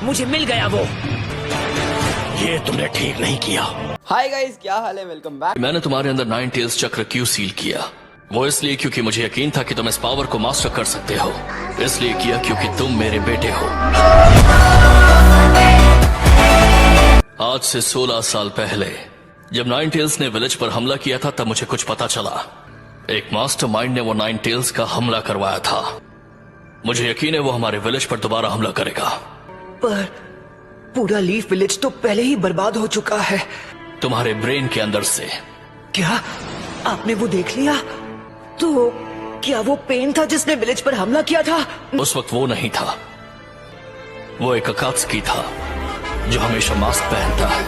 मुझे मिल गया वो। ये तुमने ठीक नहीं किया। हाय गाइस, क्या हाल है? Welcome back. मैंने तुम्हारे अंदर 9 टेल्स चक्र क्यों सील किया? वो इसलिए क्योंकि मुझे यकीन था कि तुम इस पावर को मास्टर कर सकते हो। इसलिए किया क्योंकि तुम मेरे बेटे हो। आज से 16 साल पहले जब 9 टेल्स ने विलेज पर हमला किया था, तब मुझे कुछ पता चला। एक मास्टरमाइंड ने वो 9 टेल्स का हमला करवाया था। मुझे यकीन है वो हमारे विलेज पर दोबारा हमला करेगा। पर पूरा लीफ विलेज तो पहले ही बर्बाद हो चुका है। तुम्हारे ब्रेन के अंदर से। क्या आपने वो देख लिया? तो क्या वो पेन था जिसने विलेज पर हमला किया था? उस वक्त वो नहीं था, वो एक अकात्सुकी था जो हमेशा मास्क पहनता है।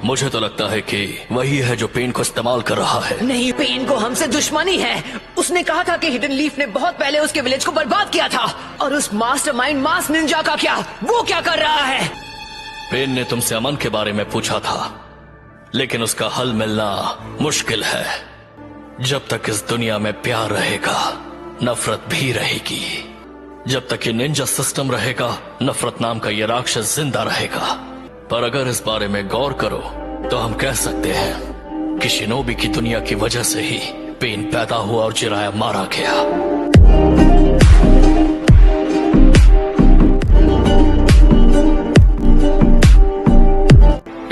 मुझे तो लगता है कि वही है जो पेन को इस्तेमाल कर रहा है। नहीं, पेन को हमसे दुश्मनी है। उसने कहा था कि हिडन लीफ ने बहुत पहले उसके विलेज को बर्बाद किया था। और उस मास्टरमाइंड मास निंजा का क्या? वो क्या कर रहा है? पेन ने तुमसे अमन के बारे में पूछा था, लेकिन उसका हल मिलना मुश्किल है। जब तक इस दुनिया में प्यार रहेगा, नफरत भी रहेगी। जब तक ये निंजा सिस्टम रहेगा, नफरत नाम का ये राक्षस जिंदा रहेगा। पर अगर इस बारे में गौर करो तो हम कह सकते हैं कि शिनोबी की दुनिया की वजह से ही पेन पैदा हुआ और जिराया मारा गया।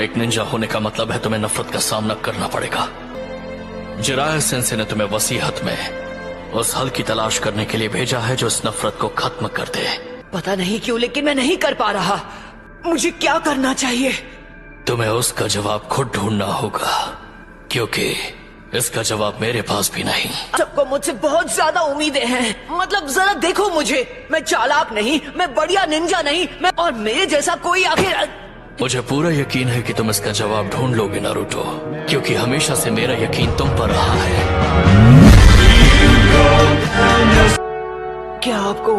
एक निंजा होने का मतलब है तुम्हें नफरत का सामना करना पड़ेगा। जिराया सेंसे ने तुम्हें वसीयत में उस हल की तलाश करने के लिए भेजा है जो इस नफरत को खत्म कर दे। पता नहीं क्यों, लेकिन मैं नहीं कर पा रहा। मुझे क्या करना चाहिए? तुम्हें उसका जवाब खुद ढूंढना होगा, क्योंकि इसका जवाब मेरे पास भी नहीं। सबको मुझसे बहुत ज्यादा उम्मीदें हैं। मतलब जरा देखो मुझे, मैं चालाक नहीं, मैं बढ़िया निंजा नहीं, मैं और मेरे जैसा कोई आखिर। मुझे पूरा यकीन है कि तुम इसका जवाब ढूंढ लोगे नारुतो, क्योंकि हमेशा से मेरा यकीन तुम पर रहा है। क्या आपको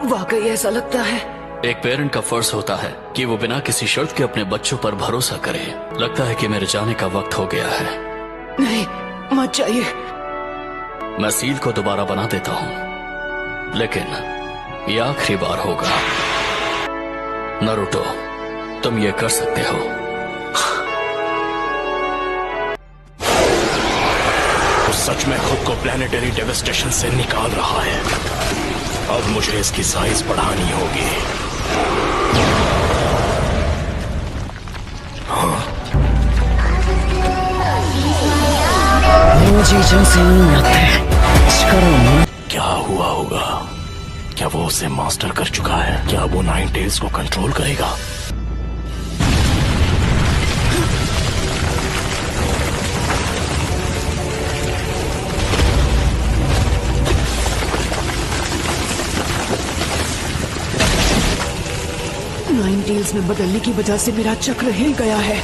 वाकई ऐसा लगता है? एक पेरेंट का फर्ज होता है कि वो बिना किसी शर्त के अपने बच्चों पर भरोसा करे। लगता है कि मेरे जाने का वक्त हो गया है। नहीं, मत जाइए। मैं सील को दोबारा बना देता हूँ, लेकिन ये आखिरी बार होगा। नारुतो, तुम ये कर सकते हो। वो सच में खुद को प्लैनेटरी डेवास्टेशन से निकाल रहा है। अब मुझे इसकी साइज बढ़ानी होगी। क्या हुआ होगा? क्या वो उसे मास्टर कर चुका है? क्या वो 9 टेल्स को कंट्रोल करेगा? नाइन टेल्स में बदलने की वजह से मेरा चक्र हिल गया है।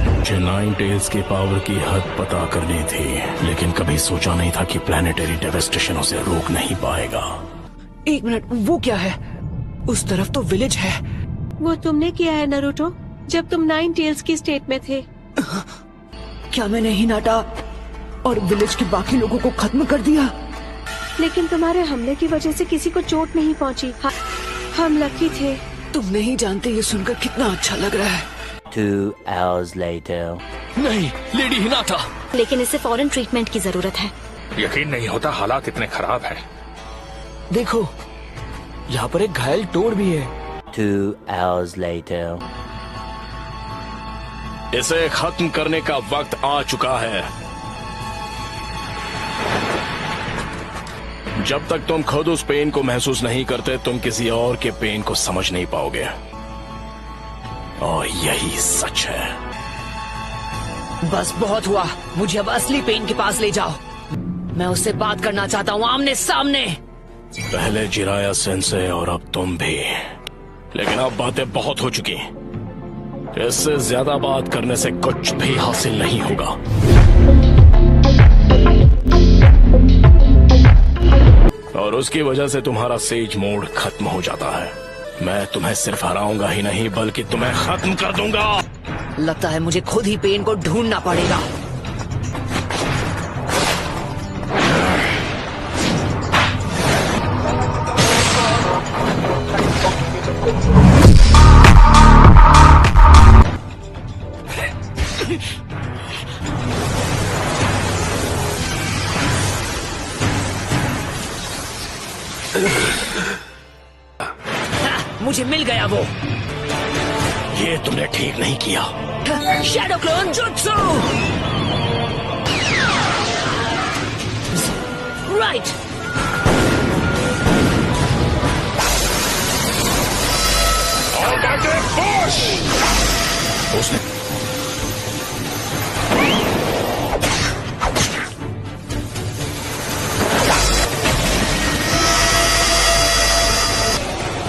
मुझे 9 टेल्स की पावर की हद पता करनी थी, लेकिन कभी सोचा नहीं था कि प्लैनेटरी डेवास्टेशन उसे रोक नहीं पाएगा। एक मिनट, वो क्या है? उस तरफ तो विलेज है। वो तुमने किया है नारुतो, जब तुम 9 टेल्स की स्टेट में थे। क्या मैंने हिनाटा और विलेज के बाकी लोगों को खत्म कर दिया? लेकिन तुम्हारे हमले की वजह से किसी को चोट नहीं पहुंची। हम लकी थे। तुम नहीं जानते ये सुनकर कितना अच्छा लग रहा है। 2 hours later. नहीं, लेडी हिनाटा। लेकिन इसे फौरन ट्रीटमेंट की जरूरत है। यकीन नहीं होता हालात इतने खराब हैं। देखो, यहाँ पर एक घायल टोड भी है। 2 hours later. इसे खत्म करने का वक्त आ चुका है। जब तक तुम खुद उस पेन को महसूस नहीं करते, तुम किसी और के पेन को समझ नहीं पाओगे। और यही सच है। बस बहुत हुआ, मुझे अब असली पेन के पास ले जाओ। मैं उससे बात करना चाहता हूँ, आमने सामने। पहले जिराया सेंसे और अब तुम भी। लेकिन अब बातें बहुत हो चुकी। इससे ज्यादा बात करने से कुछ भी हासिल नहीं होगा। उसकी वजह से तुम्हारा सेज मोड खत्म हो जाता है। मैं तुम्हें सिर्फ हराऊंगा ही नहीं बल्कि तुम्हें खत्म कर दूंगा। लगता है मुझे खुद ही पेन को ढूंढना पड़ेगा। मुझे मिल गया वो। ये तुमने ठीक नहीं किया। Shadow clone jutsu. राइट। उसने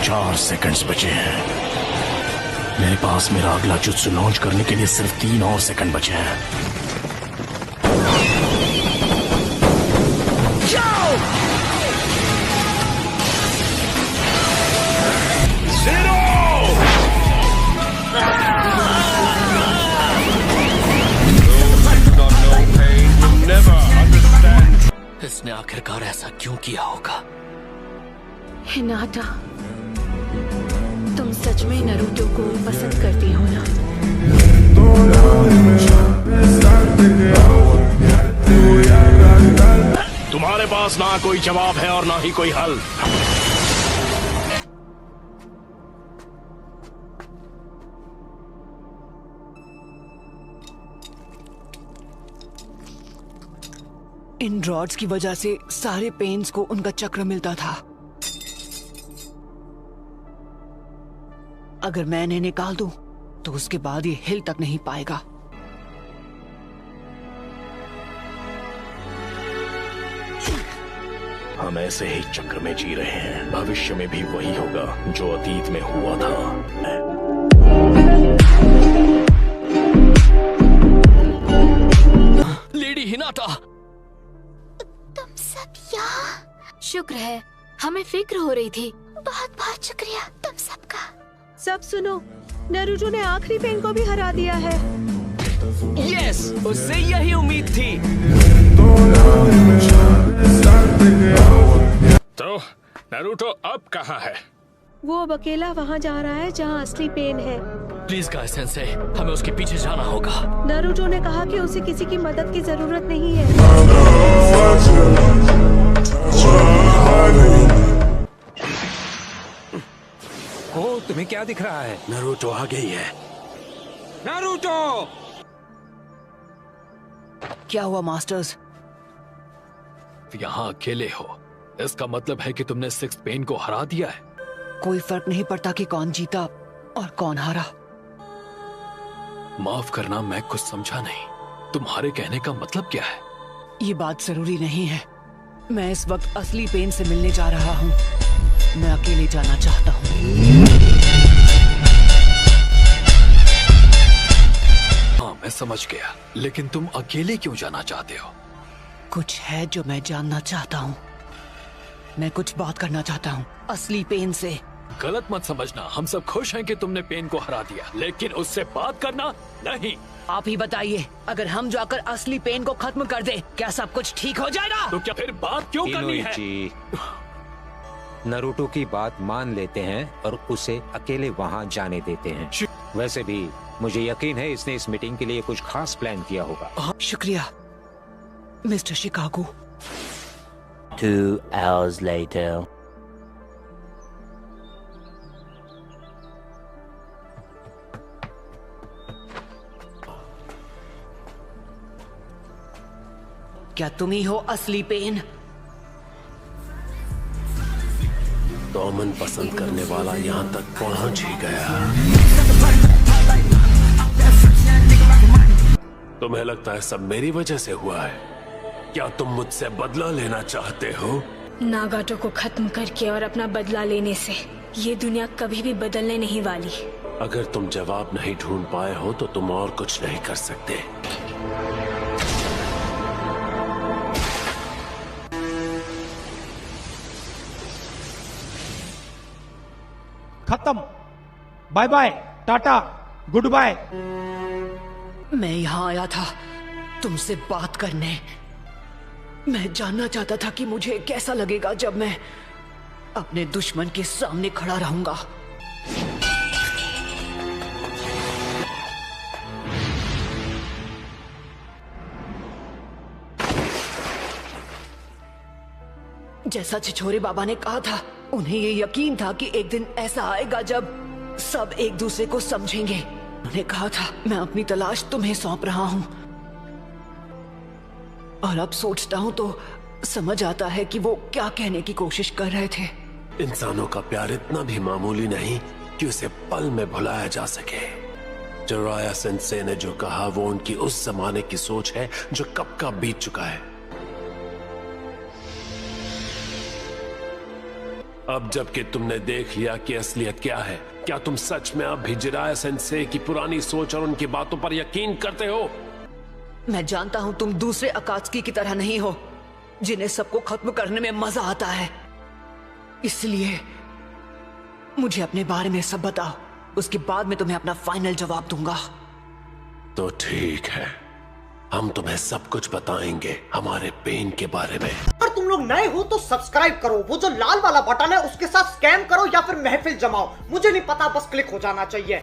चार सेकंड्स बचे हैं। मेरे पास मेरा अगला जुत्सु लॉन्च करने के लिए सिर्फ 3 और सेकंड बचे हैं। जाओ। इसने आखिरकार ऐसा क्यों किया होगा? हिनाटा, तुम सच में नारुतो को पसंद करती हो ना? तुम्हारे पास ना कोई जवाब है और ना ही कोई हल। इन रॉड्स की वजह से सारे पेन्स को उनका चक्र मिलता था। अगर मैं इन्हें निकाल दूं, तो उसके बाद ये हिल तक नहीं पाएगा। हम ऐसे ही चक्र में जी रहे हैं। भविष्य में भी वही होगा जो अतीत में हुआ था। लेडी हिनाटा, तुम सब यहाँ? शुक्र है, हमें फिक्र हो रही थी। बहुत बहुत शुक्रिया तुम सबका। सब सुनो, नारुतो ने आखिरी पेन को भी हरा दिया है। यस, उससे यही उम्मीद थी। तो नारुतो अब कहाँ है? वो अब अकेला वहाँ जा रहा है जहाँ असली पेन है। प्लीज गाइस सेंसे, हमें उसके पीछे जाना होगा। नारुतो ने कहा कि उसे किसी की मदद की जरूरत नहीं है। ओ, तुम्हें क्या दिख रहा है? नारुतो आ गई है। नारुतो! क्या हुआ मास्टर्स? यहाँ अकेले हो, इसका मतलब है कि तुमने सिक्स पेन को हरा दिया है। कोई फर्क नहीं पड़ता कि कौन जीता और कौन हारा। माफ करना, मैं कुछ समझा नहीं। तुम्हारे कहने का मतलब क्या है? ये बात जरूरी नहीं है। मैं इस वक्त असली पेन से मिलने जा रहा हूँ। मैं अकेले जाना चाहता हूँ। हाँ, मैं समझ गया, लेकिन तुम अकेले क्यों जाना चाहते हो? कुछ है जो मैं जानना चाहता हूँ। मैं कुछ बात करना चाहता हूँ असली पेन से। गलत मत समझना, हम सब खुश हैं कि तुमने पेन को हरा दिया, लेकिन उससे बात करना नहीं। आप ही बताइए, अगर हम जाकर असली पेन को खत्म कर दे, क्या सब कुछ ठीक हो जाएगा? तो क्या फिर बात क्यों करनी है? इनोइची, नारुतो की बात मान लेते हैं और उसे अकेले वहाँ जाने देते हैं। वैसे भी मुझे यकीन है इसने इस मीटिंग के लिए कुछ खास प्लान किया होगा। शुक्रिया मिस्टर शिकागो। 2 hours later. क्या तुम ही हो असली पेन? तो अमन पसंद करने वाला यहाँ तक पहुँच ही गया। तुम्हें लगता है सब मेरी वजह से हुआ है? क्या तुम मुझसे बदला लेना चाहते हो? नागाटो को खत्म करके और अपना बदला लेने से ये दुनिया कभी भी बदलने नहीं वाली। अगर तुम जवाब नहीं ढूंढ पाए हो तो तुम और कुछ नहीं कर सकते। खत्म, बाय बाय, टाटा, गुड बाय। मैं यहाँ आया था तुमसे बात करने। मैं जानना चाहता था कि मुझे कैसा लगेगा जब मैं अपने दुश्मन के सामने खड़ा रहूंगा। जैसा छिछोरे बाबा ने कहा था, उन्हें ये यकीन था कि एक दिन ऐसा आएगा जब सब एक दूसरे को समझेंगे। उन्होंने कहा था, मैं अपनी तलाश तुम्हें सौंप रहा हूं। और अब सोचता हूं तो समझ आता है कि वो क्या कहने की कोशिश कर रहे थे। इंसानों का प्यार इतना भी मामूली नहीं कि उसे पल में भुलाया जा सके। जिराया सेंसे ने जो कहा वो उनकी उस जमाने की सोच है जो कब का बीत चुका है। अब जबकि तुमने देख लिया कि असलियत क्या है, क्या तुम सच में अब भी जिराया सेंसे की पुरानी सोच और उनकी बातों पर यकीन करते हो? मैं जानता हूं तुम दूसरे अकात्सुकी की तरह नहीं हो जिन्हें सबको खत्म करने में मजा आता है। इसलिए मुझे अपने बारे में सब बताओ, उसके बाद मैं तुम्हें अपना फाइनल जवाब दूंगा। तो ठीक है, हम तुम्हें सब कुछ बताएंगे हमारे पेन के बारे में। अगर तुम लोग नए हो तो सब्सक्राइब करो, वो जो लाल वाला बटन है उसके साथ स्कैम करो या फिर महफिल जमाओ, मुझे नहीं पता, बस क्लिक हो जाना चाहिए।